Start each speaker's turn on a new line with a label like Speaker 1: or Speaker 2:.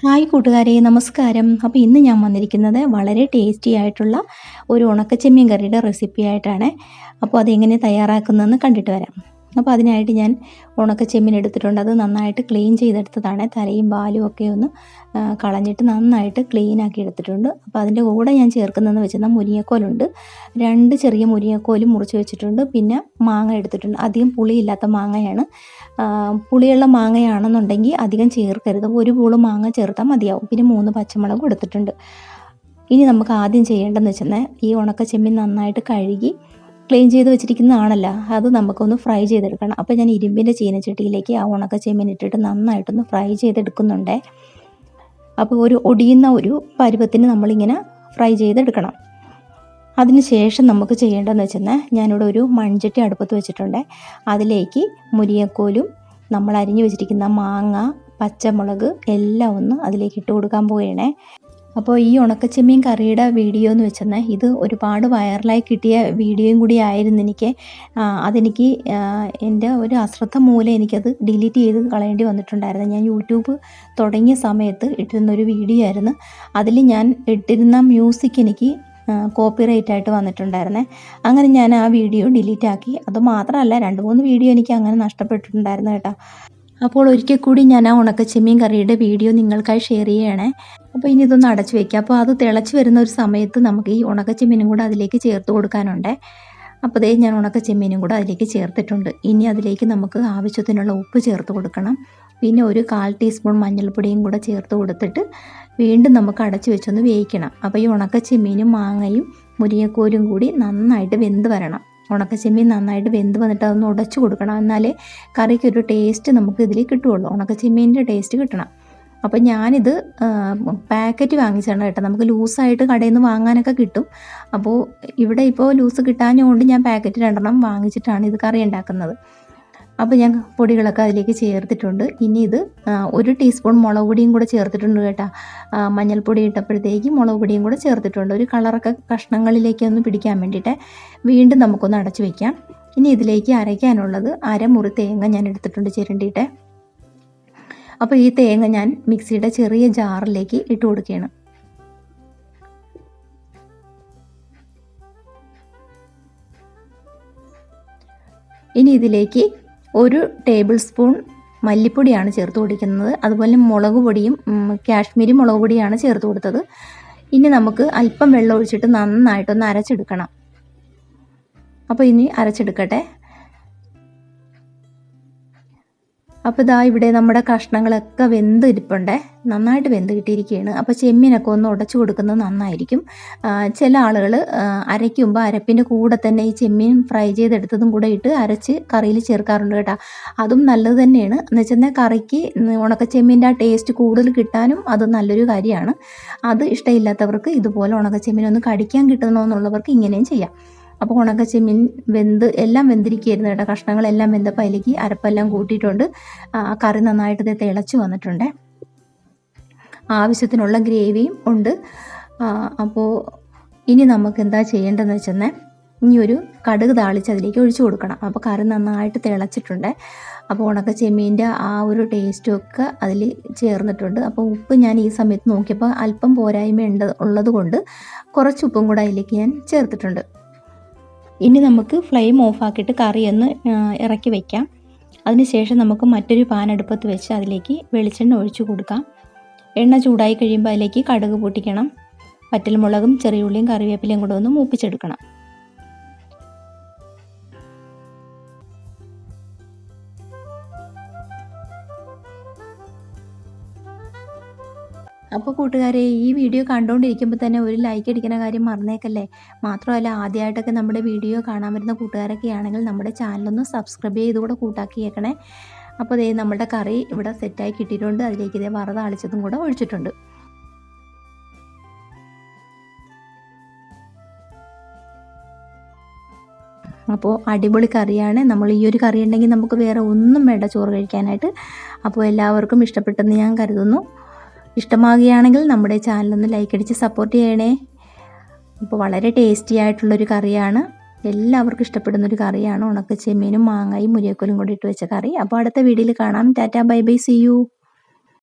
Speaker 1: Hi കൂട്ടുകാരെ, നമസ്കാരം. അപ്പോൾ ഇന്ന് ഞാൻ വന്നിരിക്കുന്നത് വളരെ ടേസ്റ്റി ആയിട്ടുള്ള ഒരു ഉണക്കച്ചെമ്മീൻ കറിയുടെ റെസിപ്പി ആയിട്ടാണ്. അപ്പോൾ അതെങ്ങനെ തയ്യാറാക്കുന്നതെന്ന് കണ്ടിട്ട് വരാം. അപ്പോൾ അതിനായിട്ട് ഞാൻ ഉണക്കച്ചെമ്മീൻ എടുത്തിട്ടുണ്ട്. അത് നന്നായിട്ട് ക്ലീൻ ചെയ്തെടുത്തതാണ്. തലയും വാലും ഒക്കെ ഒന്ന് കളഞ്ഞിട്ട് നന്നായിട്ട് ക്ലീൻ ആക്കി എടുത്തിട്ടുണ്ട്. അപ്പോൾ അതിൻ്റെ കൂടെ ഞാൻ ചേർക്കുന്നതെന്ന് വെച്ചാൽ മുരിങ്ങക്കോലുണ്ട്. 2 ചെറിയ മുരിങ്ങക്കോലും മുറിച്ച് വെച്ചിട്ടുണ്ട്. പിന്നെ മാങ്ങ എടുത്തിട്ടുണ്ട്. അധികം പുളിയില്ലാത്ത മാങ്ങയാണ്. പുളിയുള്ള മാങ്ങയാണെന്നുണ്ടെങ്കിൽ അധികം ചേർക്കരുത്. 1 പൂള് മാങ്ങ ചേർത്താൽ മതിയാവും. പിന്നെ 3 പച്ചമുളകും എടുത്തിട്ടുണ്ട്. ഇനി നമുക്ക് ആദ്യം ചെയ്യേണ്ടതെന്ന് വെച്ചാൽ ഈ ഉണക്കച്ചെമ്മീൻ നന്നായിട്ട് കഴുകി ക്ലീൻ ചെയ്ത് വെച്ചിരിക്കുന്നതാണല്ലോ, അത് നമുക്കൊന്ന് ഫ്രൈ ചെയ്തെടുക്കണം. അപ്പോൾ ഞാൻ ഇരുമ്പിൻ്റെ ചീനച്ചട്ടിയിലേക്ക് ആ ഉണക്കച്ചെമ്മീൻ ഇട്ടിട്ട് നന്നായിട്ടൊന്ന് ഫ്രൈ ചെയ്തെടുക്കുന്നുണ്ട്. അപ്പോൾ ഒടിയുന്ന ഒരു പരുവത്തിന് നമ്മളിങ്ങനെ ഫ്രൈ ചെയ്തെടുക്കണം. അതിന് ശേഷം നമുക്ക് ചെയ്യേണ്ടതെന്ന് വെച്ചാൽ ഞാനിവിടെ ഒരു മൺചട്ടി അടുപ്പത്ത് വെച്ചിട്ടുണ്ട്. അതിലേക്ക് മുരിങ്ങക്കോലും നമ്മൾ അരിഞ്ഞു വെച്ചിരിക്കുന്ന മാങ്ങ, പച്ചമുളക് എല്ലാം ഒന്ന് അതിലേക്ക് ഇട്ട് കൊടുക്കാൻ പോവുകയാണേ. അപ്പോൾ ഈ ഉണക്കച്ചെമ്മീൻ കറിയുടെ വീഡിയോ എന്ന് വെച്ചാൽ ഇത് ഒരുപാട് വൈറലായി കിട്ടിയ വീഡിയോയും കൂടി ആയിരുന്നു എനിക്ക്. അതെനിക്ക് എൻ്റെ ഒരു അശ്രദ്ധ മൂലം എനിക്കത് ഡിലീറ്റ് ചെയ്ത് കളയേണ്ടി വന്നിട്ടുണ്ടായിരുന്നു. ഞാൻ യൂട്യൂബ് തുടങ്ങിയ സമയത്ത് ഇട്ടിരുന്നൊരു വീഡിയോ ആയിരുന്നു. അതിൽ ഞാൻ ഇട്ടിരുന്ന മ്യൂസിക് എനിക്ക് കോപ്പിറൈറ്റ് ആയിട്ട് വന്നിട്ടുണ്ടായിരുന്നേ. അങ്ങനെ ഞാൻ ആ വീഡിയോ ഡിലീറ്റ് ആക്കി. അതുമാത്രമല്ല 2-3 വീഡിയോ എനിക്ക് അങ്ങനെ നഷ്ടപ്പെട്ടിട്ടുണ്ടായിരുന്നു കേട്ടോ. അപ്പോൾ ഒരിക്കൽ കൂടി ഞാൻ ആ ഉണക്കച്ചെമ്മീൻ കറിയുടെ വീഡിയോ നിങ്ങൾക്കായി ഷെയർ ചെയ്യണേ. അപ്പോൾ ഇനി ഇതൊന്ന് അടച്ചു വയ്ക്കുക. അപ്പോൾ അത് തിളച്ച് വരുന്ന ഒരു സമയത്ത് നമുക്ക് ഈ ഉണക്കച്ചെമ്മീനും കൂടെ അതിലേക്ക് ചേർത്ത് കൊടുക്കാനുണ്ട്. അപ്പോൾ ദേ ഞാൻ ഉണക്കച്ചെമ്മീനും കൂടെ അതിലേക്ക് ചേർത്തിട്ടുണ്ട്. ഇനി അതിലേക്ക് നമുക്ക് ആവശ്യത്തിനുള്ള ഉപ്പ് ചേർത്ത് കൊടുക്കണം. പിന്നെ ഒരു 1/4 ടീസ്പൂൺ മഞ്ഞൾപ്പൊടിയും കൂടെ ചേർത്ത് കൊടുത്തിട്ട് വീണ്ടും നമുക്ക് അടച്ചു വെച്ചൊന്ന് വേവിക്കണം. അപ്പോൾ ഈ ഉണക്കച്ചെമ്മീനും മാങ്ങയും മുരിങ്ങക്കോലും കൂടി നന്നായിട്ട് വെന്ത് വരണം. ഉണക്കച്ചെമ്മീൻ നന്നായിട്ട് വെന്ത് വന്നിട്ട് അതൊന്ന് ഉടച്ചു കൊടുക്കണം. എന്നാലേ കറിക്കൊരു ടേസ്റ്റ് നമുക്ക് ഇതിൽ കിട്ടുകയുള്ളൂ. ഉണക്കച്ചെമ്മീൻ്റെ ടേസ്റ്റ് കിട്ടണം. അപ്പോൾ ഞാനിത് പാക്കറ്റ് വാങ്ങിച്ചാണ് കേട്ടോ. നമുക്ക് ലൂസായിട്ട് കടയിൽ നിന്ന് വാങ്ങാനൊക്കെ കിട്ടും. അപ്പോൾ ഇവിടെ ഇപ്പോൾ ലൂസ് കിട്ടാഞ്ഞുകൊണ്ട് ഞാൻ പാക്കറ്റ് 2 വാങ്ങിച്ചിട്ടാണ് ഇത് കറി ഉണ്ടാക്കുന്നത്. അപ്പോൾ ഞാൻ പൊടികളൊക്കെ അതിലേക്ക് ചേർത്തിട്ടുണ്ട്. ഇനി ഇത് 1 ടീസ്പൂൺ മുളക് പൊടിയും കൂടെ ചേർത്തിട്ടുണ്ട് കേട്ടോ. മഞ്ഞൾപ്പൊടി ഇട്ടപ്പോഴത്തേക്ക് മുളക് പൊടിയും കൂടെ ചേർത്തിട്ടുണ്ട്. ഒരു കളറൊക്കെ കഷ്ണങ്ങളിലേക്ക് ഒന്ന് പിടിക്കാൻ വേണ്ടിയിട്ട്. വീണ്ടും നമുക്കൊന്ന് അടച്ചു വയ്ക്കാം. ഇനി ഇതിലേക്ക് അരയ്ക്കാനുള്ളത് 1/2 മുറി തേങ്ങ ഞാൻ എടുത്തിട്ടുണ്ട് ചിരണ്ടിയിട്ട്. അപ്പോൾ ഈ തേങ്ങ ഞാൻ മിക്സിയുടെ ചെറിയ ജാറിലേക്ക് ഇട്ട് കൊടുക്കുകയാണ്. ഇനി ഇതിലേക്ക് 1 ടേബിൾ സ്പൂൺ മല്ലിപ്പൊടിയാണ് ചേർത്ത് കൊടുക്കുന്നത്. അതുപോലെ മുളക് പൊടിയും കാശ്മീരി മുളക് പൊടിയാണ് ചേർത്ത് കൊടുത്തത്. ഇനി നമുക്ക് അല്പം വെള്ളം ഒഴിച്ചിട്ട് നന്നായിട്ടൊന്ന് അരച്ചെടുക്കണം. അപ്പോൾ ഇനി അരച്ചെടുക്കട്ടെ. അപ്പോൾ ഇതാ ഇവിടെ നമ്മുടെ കഷ്ണങ്ങളൊക്കെ വെന്ത് ഇരിപ്പുണ്ട്. നന്നായിട്ട് വെന്ത് കിട്ടിയിരിക്കുകയാണ്. അപ്പോൾ ചെമ്മീനൊക്കെ ഒന്ന് ഉടച്ചു കൊടുക്കുന്നത് നന്നായിരിക്കും. ചില ആളുകൾ അരയ്ക്കുമ്പോൾ അരപ്പിൻ്റെ കൂടെ തന്നെ ഈ ചെമ്മീൻ ഫ്രൈ ചെയ്തെടുത്തതും കൂടെ ഇട്ട് അരച്ച് കറിയിൽ ചേർക്കാറുണ്ട് കേട്ടോ. അതും നല്ലത് തന്നെയാണ്. എന്ന് വെച്ചാൽ കറിക്ക് ഉണക്കച്ചെമ്മീൻ്റെ ആ ടേസ്റ്റ് കൂടുതൽ കിട്ടാനും അത് നല്ലൊരു കാര്യമാണ്. അത് ഇഷ്ടമില്ലാത്തവർക്ക് ഇതുപോലെ ഉണക്കച്ചെമ്മീൻ ഒന്ന് കടിക്കാൻ കിട്ടണമെന്നുള്ളവർക്ക് ഇങ്ങനെയും ചെയ്യാം. അപ്പോൾ ഉണക്കച്ചെമ്മീൻ എല്ലാം വെന്തിരിക്കുകയായിരുന്നു കേട്ടോ. കഷ്ണങ്ങളെല്ലാം വെന്തപ്പോൾ അതിലേക്ക് അരപ്പെല്ലാം കൂട്ടിയിട്ടുണ്ട്. കറി നന്നായിട്ട് തിളച്ച് വന്നിട്ടുണ്ട്. ആവശ്യത്തിനുള്ള ഗ്രേവിയും ഉണ്ട്. അപ്പോൾ ഇനി നമുക്ക് എന്താ ചെയ്യേണ്ടതെന്ന് വെച്ചാൽ ഇനി ഒരു കടുക് താളിച്ച് അതിലേക്ക് ഒഴിച്ചു കൊടുക്കണം. അപ്പോൾ കറി നന്നായിട്ട് തിളച്ചിട്ടുണ്ട്. അപ്പോൾ ഉണക്കച്ചെമ്മീൻ്റെ ആ ഒരു ടേസ്റ്റൊക്കെ അതിൽ ചേർന്നിട്ടുണ്ട്. അപ്പോൾ ഉപ്പ് ഞാൻ ഈ സമയത്ത് നോക്കിയപ്പോൾ അല്പം പോരായ്മ ഉള്ളത് കൊണ്ട് കുറച്ച് ഉപ്പും കൂടെ അതിലേക്ക് ഞാൻ ചേർത്തിട്ടുണ്ട്. ഇനി നമുക്ക് ഫ്ലെയിം ഓഫാക്കിയിട്ട് കറിയൊന്ന് ഇറക്കി വയ്ക്കാം. അതിനുശേഷം നമുക്ക് മറ്റൊരു പാൻ അടുപ്പത്ത് വെച്ച് അതിലേക്ക് വെളിച്ചെണ്ണ ഒഴിച്ചു കൊടുക്കാം. എണ്ണ ചൂടായി കഴിയുമ്പോൾ അതിലേക്ക് കടുക് പൊട്ടിക്കണം. വറ്റൽമുളകും ചെറിയുള്ളിയും കറിവേപ്പിലയും കൂടെ ഒന്ന് മൂപ്പിച്ചെടുക്കണം. അപ്പോൾ കൂട്ടുകാരെ, ഈ വീഡിയോ കണ്ടുകൊണ്ടിരിക്കുമ്പോൾ തന്നെ ഒരു ലൈക്ക് അടിക്കുന്ന കാര്യം മറന്നേക്കല്ലേ. മാത്രമല്ല ആദ്യമായിട്ടൊക്കെ നമ്മുടെ വീഡിയോ കാണാൻ വരുന്ന കൂട്ടുകാരൊക്കെ ആണെങ്കിൽ നമ്മുടെ ചാനലൊന്ന് സബ്സ്ക്രൈബ് ചെയ്തുകൂടെ കൂട്ടാക്കിയേക്കണേ. അപ്പോൾ ദേ നമ്മുടെ കറി ഇവിടെ സെറ്റായി കിട്ടിയിട്ടുണ്ട്. അതിലേക്ക് ഇതേ വറുതാളിച്ചതും കൂടെ ഒഴിച്ചിട്ടുണ്ട്. അപ്പോൾ അടിപൊളി കറിയാണ്. നമ്മൾ ഈ ഒരു കറി ഉണ്ടെങ്കിൽ നമുക്ക് വേറെ ഒന്നും വേണ്ട ചോറ് കഴിക്കാനായിട്ട്. അപ്പോൾ എല്ലാവർക്കും ഇഷ്ടപ്പെട്ടെന്ന് ഞാൻ കരുതുന്നു. ഇഷ്ടമാകുകയാണെങ്കിൽ നമ്മുടെ ചാനലൊന്ന് ലൈക്ക് അടിച്ച് സപ്പോർട്ട് ചെയ്യണേ. അപ്പോൾ വളരെ ടേസ്റ്റി ആയിട്ടുള്ളൊരു കറിയാണ്. എല്ലാവർക്കും ഇഷ്ടപ്പെടുന്നൊരു കറിയാണ്. ഉണക്കച്ചെമ്മീനും മാങ്ങയും മുരിങ്ങക്കോലും കൂടി ഇട്ട് വെച്ച കറി. അപ്പോൾ അടുത്ത വീഡിയോയിൽ കാണാം. Tata, bye bye, see U.